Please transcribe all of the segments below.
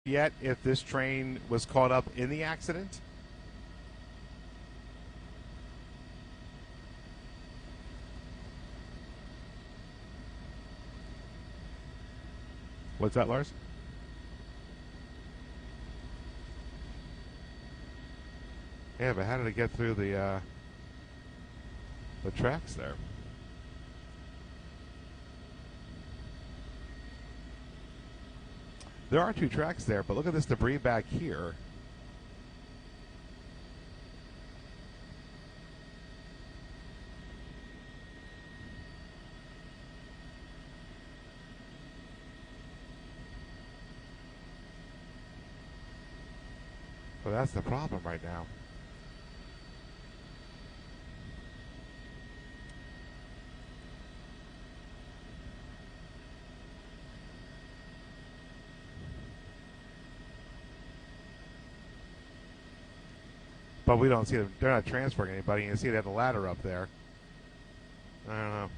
yet if this train was caught up in the accident? What's that, Lars? Yeah, but how did it get through the tracks there? There are two tracks there, but look at this debris back here. Well, that's the problem right now. But we don't see them. They're not transferring anybody. You can see they have the ladder up there. I don't know.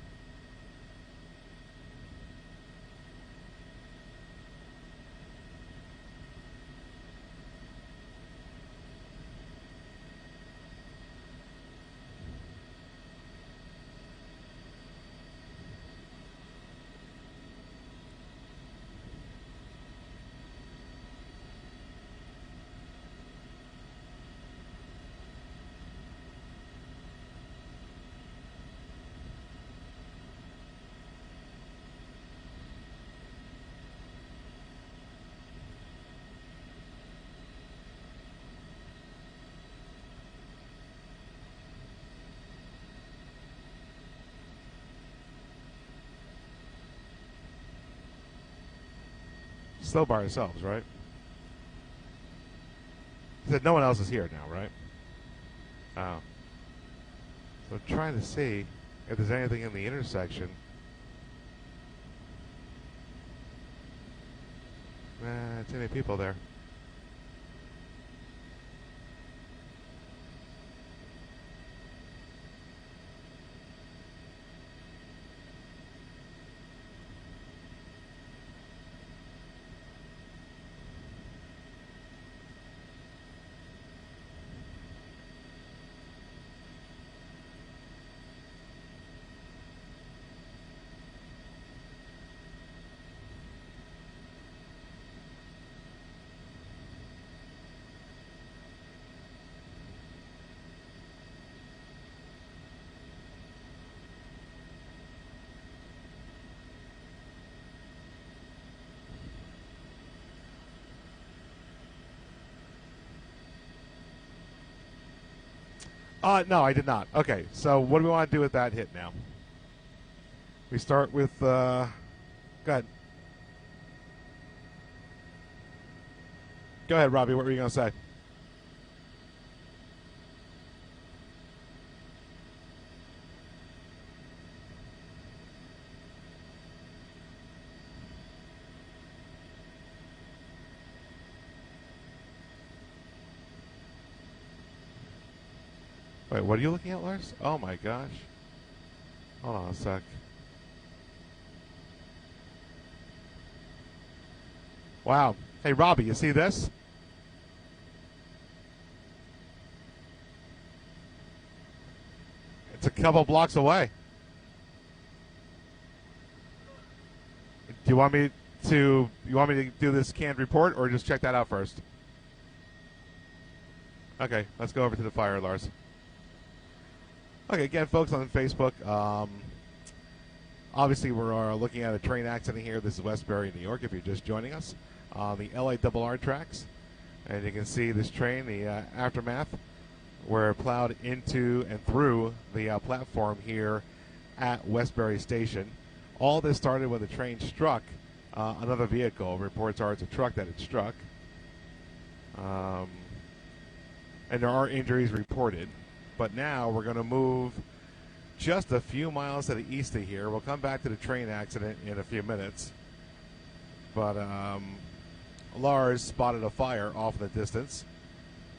Still by ourselves, right? He said no one else is here now, right? Oh. So I'm trying to see if there's anything in the intersection. Too many people there. No, I did not. Okay, so what do we want to do with that hit now? We start with, go ahead. Go ahead, Robbie. What were you going to say? Wait, what are you looking at, Lars? Oh my gosh. Hold on a sec. Wow. Hey, Robbie, you see this? It's a couple blocks away. Do you want me to do this canned report or just check that out first? Okay, let's go over to the fire, Lars. Okay, again, folks, on Facebook, obviously we're looking at a train accident here. This is Westbury, New York, if you're just joining us, on the LIRR tracks. And you can see this train, the aftermath, where it plowed into and through the platform here at Westbury Station. All this started when the train struck another vehicle. Reports are it's a truck that it struck. And there are injuries reported. But now we're going to move just a few miles to the east of here. We'll come back to the train accident in a few minutes. But Lars spotted a fire off in the distance.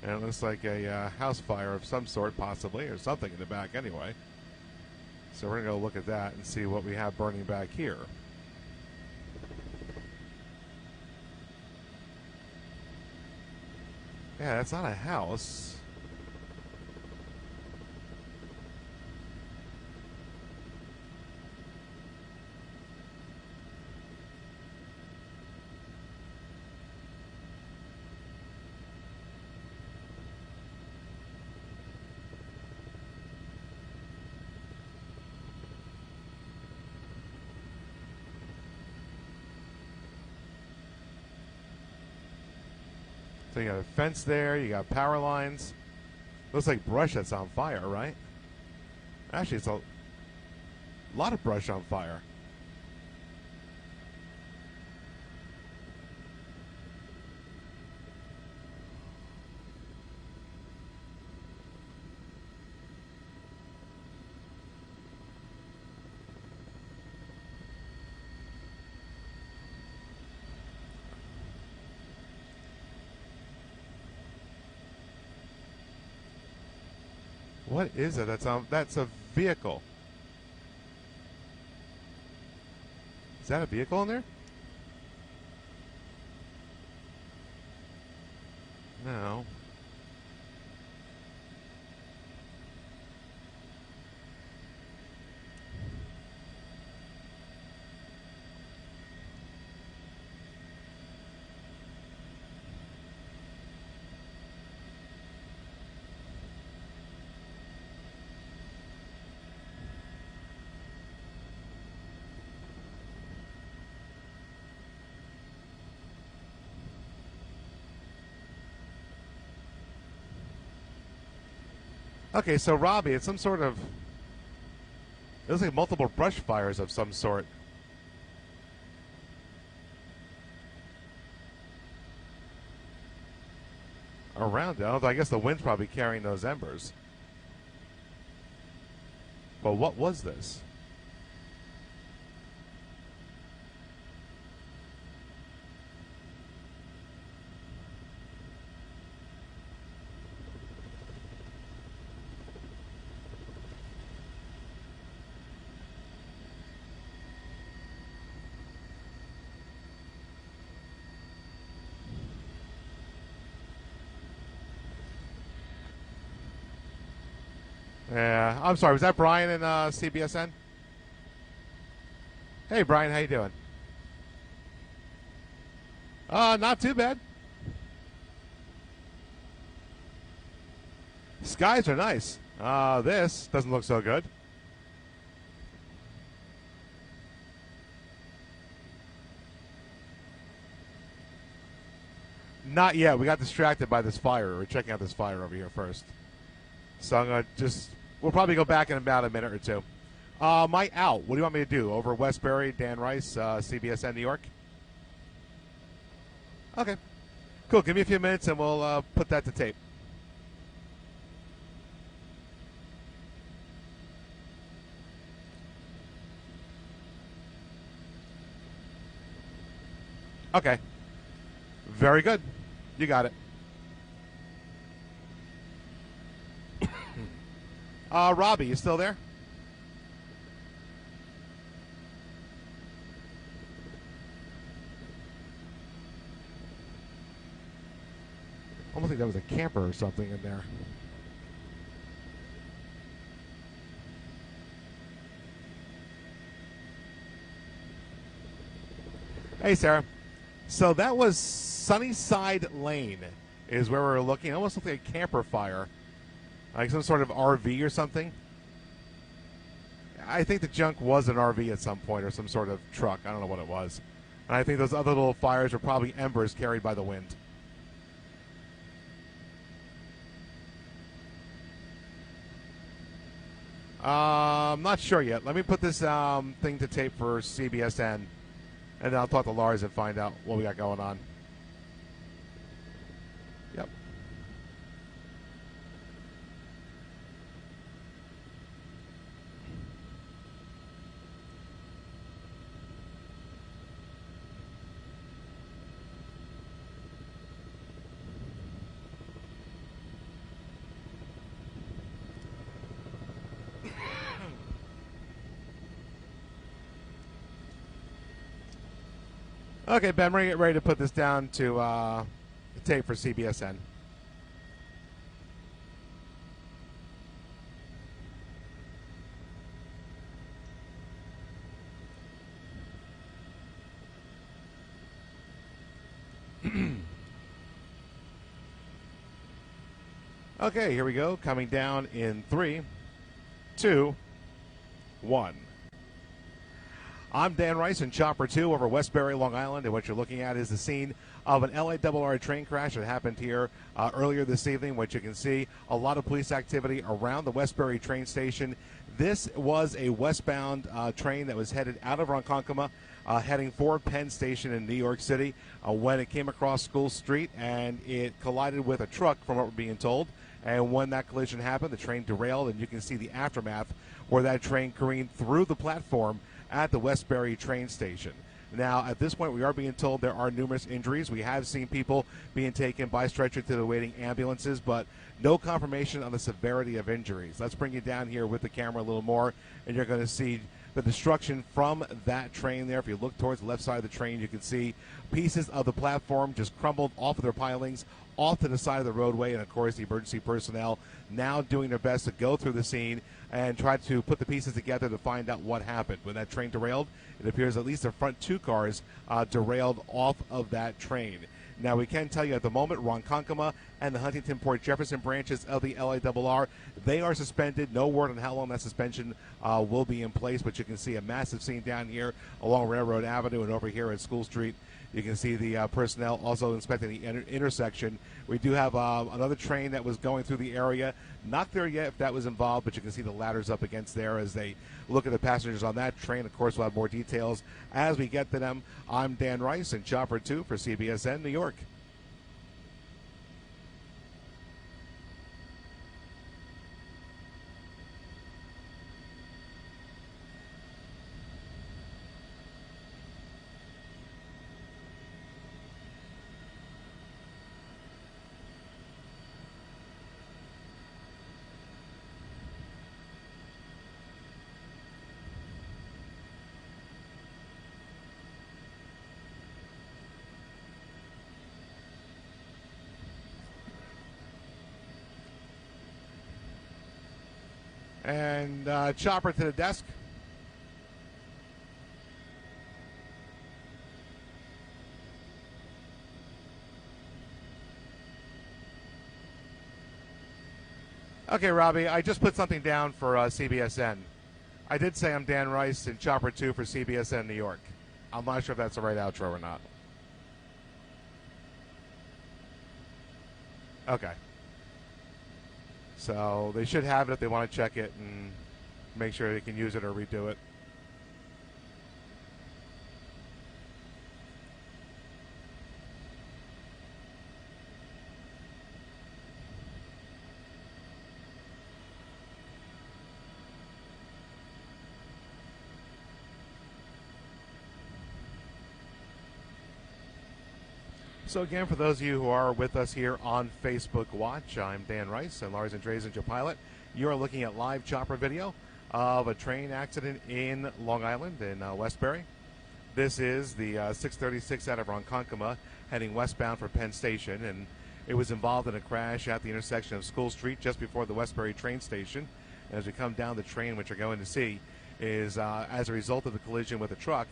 And it looks like a house fire of some sort, possibly, or something in the back anyway. So we're going to go look at that and see what we have burning back here. Yeah, that's not a house. So you got a fence there, you got power lines. Looks like brush that's on fire, right? Actually, it's a lot of brush on fire. What is it? That's a vehicle. Is that a vehicle in there? No. Okay, so Robbie, it's some sort of. It looks like multiple brush fires of some sort. Around it. Although I guess the wind's probably carrying those embers. But what was this? Yeah, I'm sorry. Was that Brian in CBSN? Hey, Brian, how you doing? Not too bad. Skies are nice. This doesn't look so good. Not yet. We got distracted by this fire. We're checking out this fire over here first. So I'm going to we'll probably go back in about a minute or two. My out. What do you want me to do? Over Westbury, Dan Rice, CBSN New York? Okay. Cool. Give me a few minutes and we'll put that to tape. Okay. Very good. You got it. Robbie, you still there? I almost think that was a camper or something in there. Hey, Sarah. So that was Sunnyside Lane is where we were looking. It almost looked like a camper fire. Like some sort of RV or something. I think the junk was an RV at some point or some sort of truck. I don't know what it was. And I think those other little fires were probably embers carried by the wind. I'm not sure yet. Let me put this thing to tape for CBSN, and then I'll talk to Lars and find out what we got going on. Yep. Okay, Ben, we're going to get ready to put this down to tape for CBSN. Okay, here we go. Coming down in 3, 2, 1. I'm Dan Rice in Chopper 2 over Westbury, Long Island, and what you're looking at is the scene of an LIRR train crash that happened here earlier this evening, which you can see a lot of police activity around the Westbury train station. This was a westbound train that was headed out of Ronkonkoma, heading for Penn Station in New York City when it came across School Street, and it collided with a truck, from what we're being told. And when that collision happened, the train derailed, and you can see the aftermath where that train careened through the platform at the Westbury train station. Now, at this point, we are being told there are numerous injuries. We have seen people being taken by stretcher to the waiting ambulances, but no confirmation on the severity of injuries. Let's bring you down here with the camera a little more, and you're going to see the destruction from that train there. If you look towards the left side of the train, you can see pieces of the platform just crumbled off of their pilings, off to the side of the roadway, and of course the emergency personnel now doing their best to go through the scene and try to put the pieces together to find out what happened. When that train derailed, it appears at least the front two cars derailed off of that train. Now, we can tell you at the moment, Ronkonkoma and the Huntington Port Jefferson branches of the LIRR, they are suspended. No word on how long that suspension will be in place, but you can see a massive scene down here along Railroad Avenue and over here at School Street. You can see the personnel also inspecting the intersection. We do have another train that was going through the area. Not there yet if that was involved, but you can see the ladders up against there as they look at the passengers on that train. Of course, we'll have more details as we get to them. I'm Dan Rice in Chopper 2 for CBSN New York. And Chopper to the desk. Okay, Robbie, I just put something down for CBSN. I did say I'm Dan Rice in Chopper 2 for CBSN New York. I'm not sure if that's the right outro or not. Okay. So they should have it if they want to check it and make sure they can use it or redo it. So again, for those of you who are with us here on Facebook Watch, I'm Dan Rice and Lars Andres, your pilot. You are looking at live chopper video of a train accident in Long Island in Westbury. This is the 636 out of Ronkonkoma heading westbound for Penn Station, and it was involved in a crash at the intersection of School Street just before the Westbury train station. And as we come down the train, what you're going to see is as a result of the collision with a truck,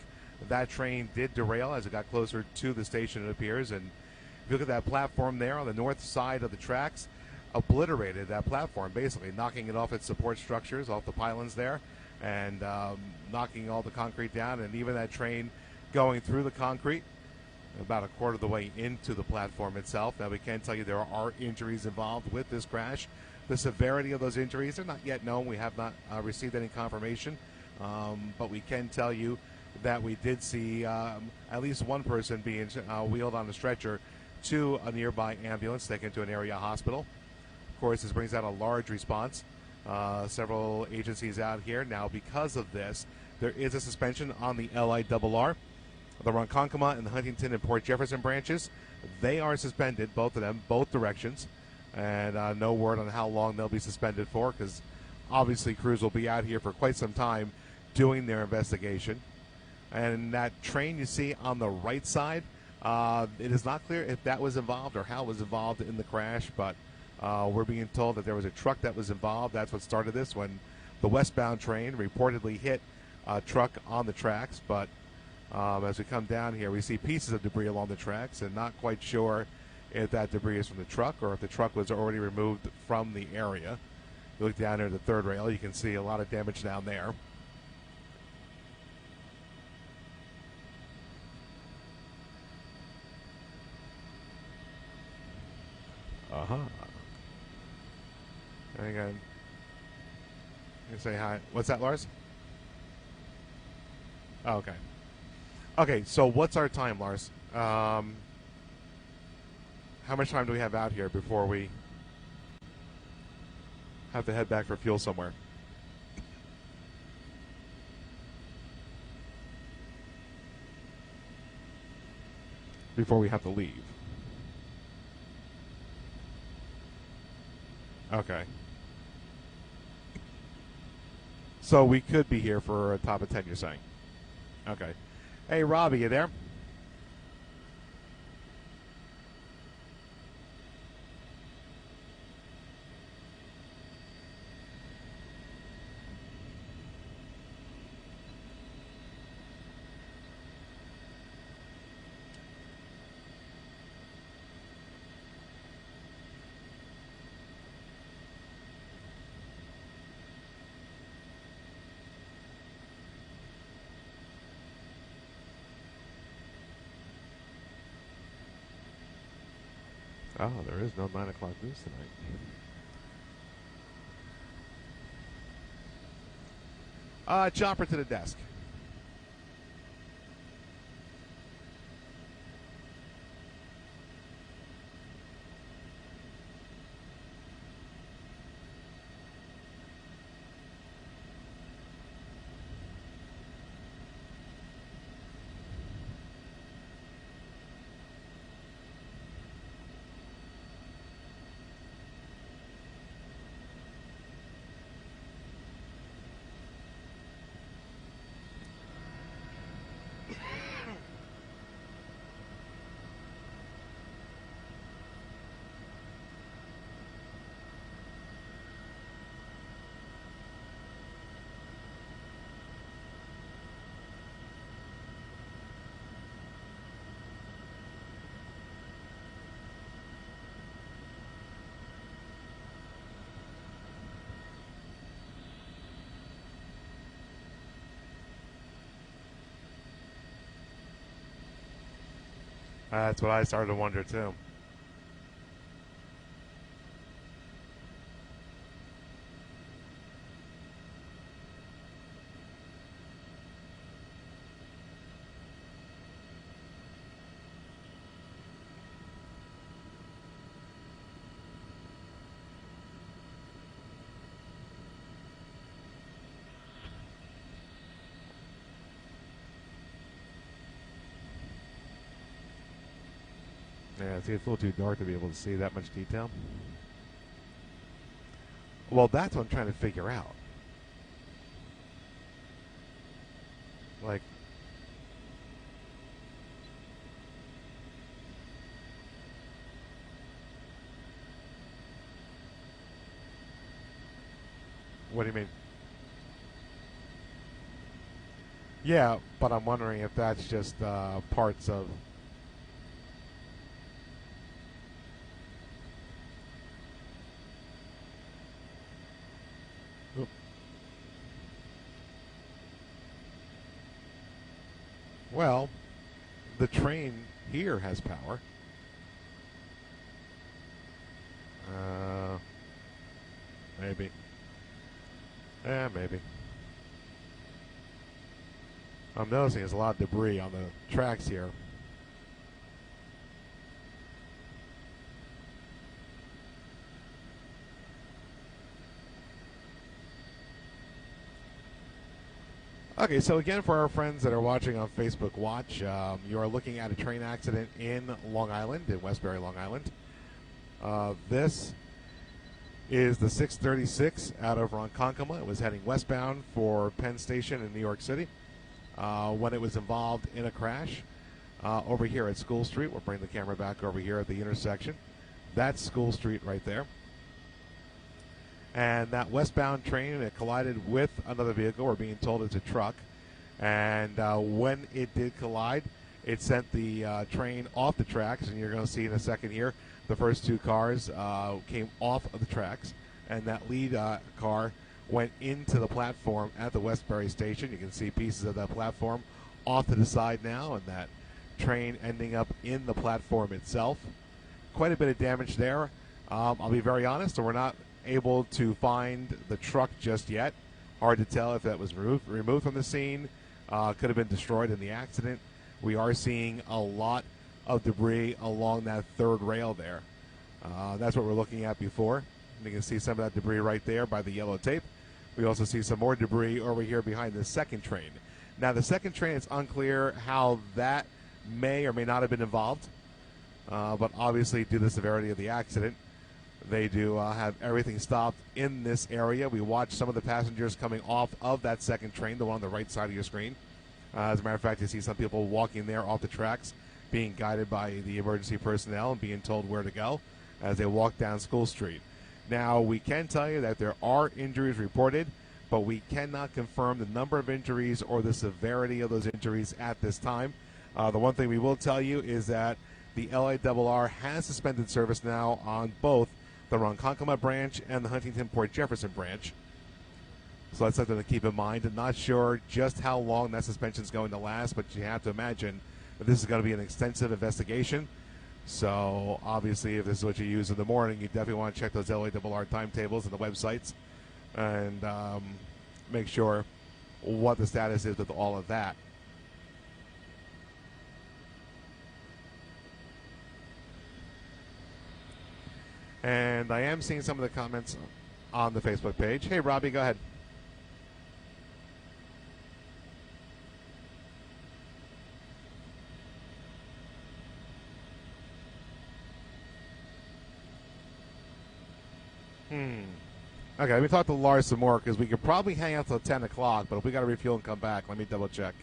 that train did derail as it got closer to the station, it appears. And if you look at that platform there on the north side of the tracks, obliterated that platform, basically knocking it off its support structures, off the pylons there, and knocking all the concrete down. And even that train going through the concrete about a quarter of the way into the platform itself. Now, we can tell you there are injuries involved with this crash. The severity of those injuries are not yet known. We have not received any confirmation, but we can tell you that we did see at least one person being wheeled on a stretcher to a nearby ambulance, taken to an area hospital. Of course, this brings out a large response. Several agencies out here. Now, because of this, there is a suspension on the LIRR. The Ronkonkoma and the Huntington and Port Jefferson branches, they are suspended, both of them, both directions. And no word on how long they'll be suspended for, because obviously crews will be out here for quite some time doing their investigation. And that train you see on the right side, it is not clear if that was involved or how it was involved in the crash, but we're being told that there was a truck that was involved. That's what started this, when the westbound train reportedly hit a truck on the tracks. But as we come down here, we see pieces of debris along the tracks, and not quite sure if that debris is from the truck or if the truck was already removed from the area. You look down there at the third rail, you can see a lot of damage down there. There you go. You say hi. What's that, Lars? Oh, okay. Okay, so what's our time, Lars? How much time do we have out here before we have to head back for fuel somewhere? Before we have to leave. Okay. So we could be here for a top of 10, you're saying? Okay. Hey, Robbie, you there? Oh, there is no 9 o'clock news tonight. Chopper to the desk. That's what I started to wonder, too. Yeah, see, it's a little too dark to be able to see that much detail. Well, that's what I'm trying to figure out. Like, what do you mean? Yeah, but I'm wondering if that's just parts of... Well, the train here has power. Maybe. Yeah, maybe. I'm noticing there's a lot of debris on the tracks here. Okay, so again, for our friends that are watching on Facebook Watch, you are looking at a train accident in Long Island, in Westbury, Long Island. This is the 636 out of Ronkonkoma. It was heading westbound for Penn Station in New York City when it was involved in a crash over here at School Street. We'll bring the camera back over here at the intersection. That's School Street right there. And that westbound train, it collided with another vehicle. We're being told it's a truck. And when it did collide, it sent the train off the tracks, and you're going to see in a second here the first two cars came off of the tracks, and that lead car went into the platform at the Westbury station. You can see pieces of that platform off to the side now, and that train ending up in the platform itself. Quite a bit of damage there. I'll be very honest, we're not able to find the truck just yet. Hard to tell if that was removed from the scene. Could have been destroyed in the accident. We are seeing a lot of debris along that third rail there. That's what we're looking at before. You can see some of that debris right there by the yellow tape. We also see some more debris over here behind the second train. Now, the second train, it's unclear how that may or may not have been involved, but obviously due to the severity of the accident, they do have everything stopped in this area. We watched some of the passengers coming off of that second train, the one on the right side of your screen. As a matter of fact, you see some people walking there off the tracks, being guided by the emergency personnel and being told where to go as they walk down School Street. Now, we can tell you that there are injuries reported, but we cannot confirm the number of injuries or the severity of those injuries at this time. The one thing we will tell you is that the LIRR has suspended service now on both the Ronkonkoma branch and the Huntington Port Jefferson branch. So that's something to keep in mind. I'm not sure just how long that suspension is going to last, but you have to imagine that this is going to be an extensive investigation. So obviously, if this is what you use in the morning, you definitely want to check those LIRR timetables and the websites and make sure what the status is with all of that. And I am seeing some of the comments on the Facebook page. Hey, Robbie, go ahead. Okay, let me talk to Lars some more because we could probably hang out till 10 o'clock, but if we got to refuel and come back, let me double check.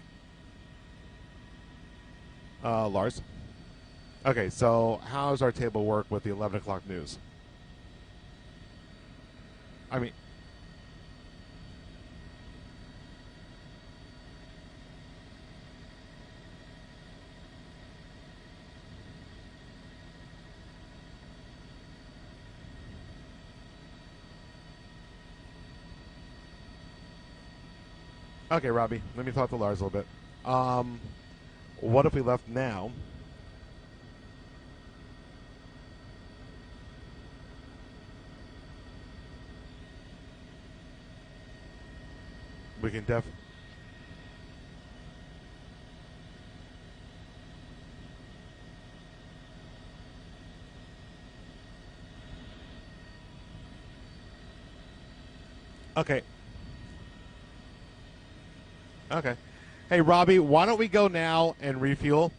Lars? Okay, so how does our table work with the 11 o'clock news? I mean... Okay, Robbie, let me talk to Lars a little bit. What if we left now? We can Okay. Okay. Hey, Robbie, why don't we go now and refuel?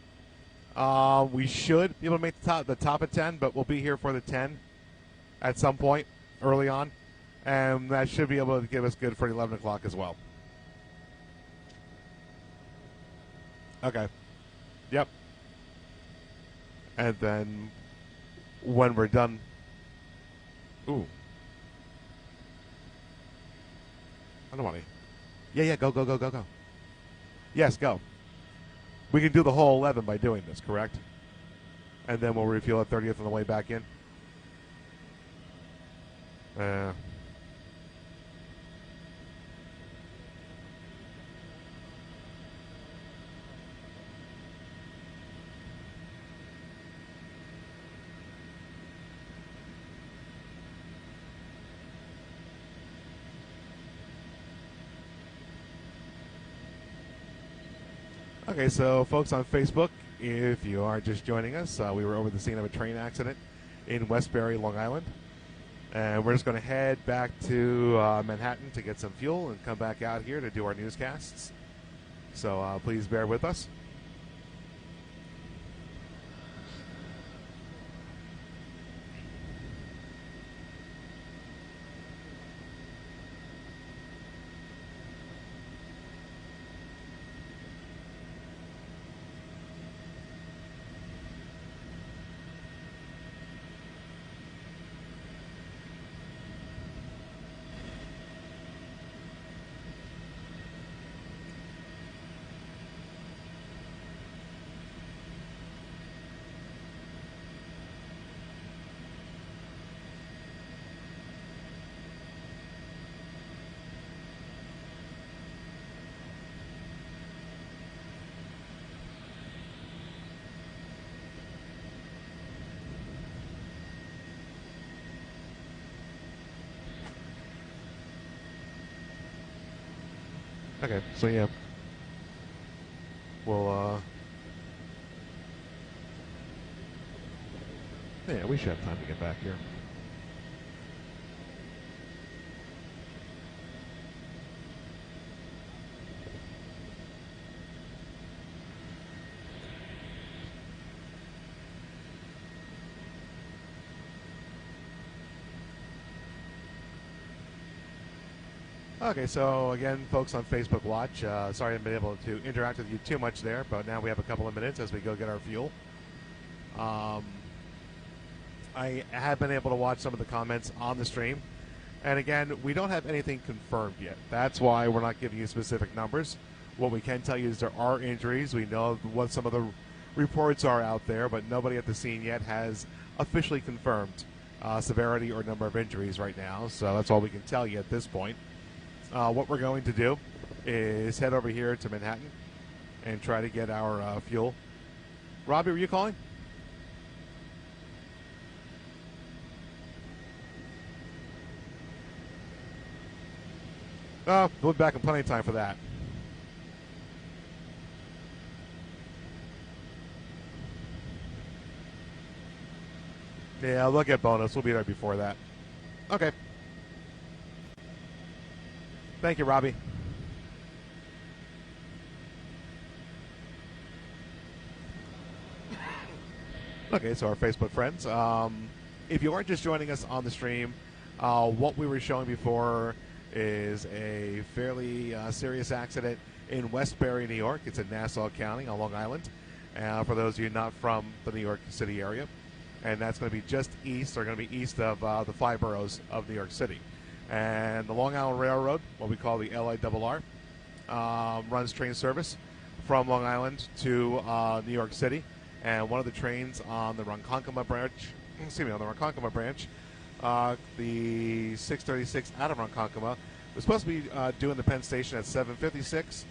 We should be able to make the top of 10, but we'll be here for the 10 at some point early on. And that should be able to give us good for 11 o'clock as well. Okay. Yep. And then when we're done... Ooh. I don't want to... Yeah, go. Yes, go. We can do the whole 11 by doing this, correct? And then we'll refuel at 30th on the way back in. Okay, so folks on Facebook, if you are just joining us, we were over the scene of a train accident in Westbury, Long Island. And we're just going to head back to Manhattan to get some fuel and come back out here to do our newscasts. So please bear with us. Okay, so yeah, yeah, we should have time to get back here. Okay, so again, folks on Facebook Watch, sorry I haven't been able to interact with you too much there, but now we have a couple of minutes as we go get our fuel. I have been able to watch some of the comments on the stream, and again, we don't have anything confirmed yet. That's why we're not giving you specific numbers. What we can tell you is there are injuries. We know what some of the reports are out there, but nobody at the scene yet has officially confirmed severity or number of injuries right now, so that's all we can tell you at this point. What we're going to do is head over here to Manhattan and try to get our fuel. Robbie, were you calling? Oh, we'll be back in plenty of time for that. Yeah, we'll get bonus. We'll be there before that. Okay. Thank you, Robbie. Okay, so our Facebook friends, if you are just joining us on the stream, what we were showing before is a fairly serious accident in Westbury, New York. It's in Nassau County on Long Island, for those of you not from the New York City area. And that's going to be just east, or going to be east of the 5 boroughs of New York City. And the Long Island Railroad, what we call the LIRR, runs train service from Long Island to New York City. And one of the trains on the Ronkonkoma branch, the 636 out of Ronkonkoma, was supposed to be due in the Penn Station at 7:56,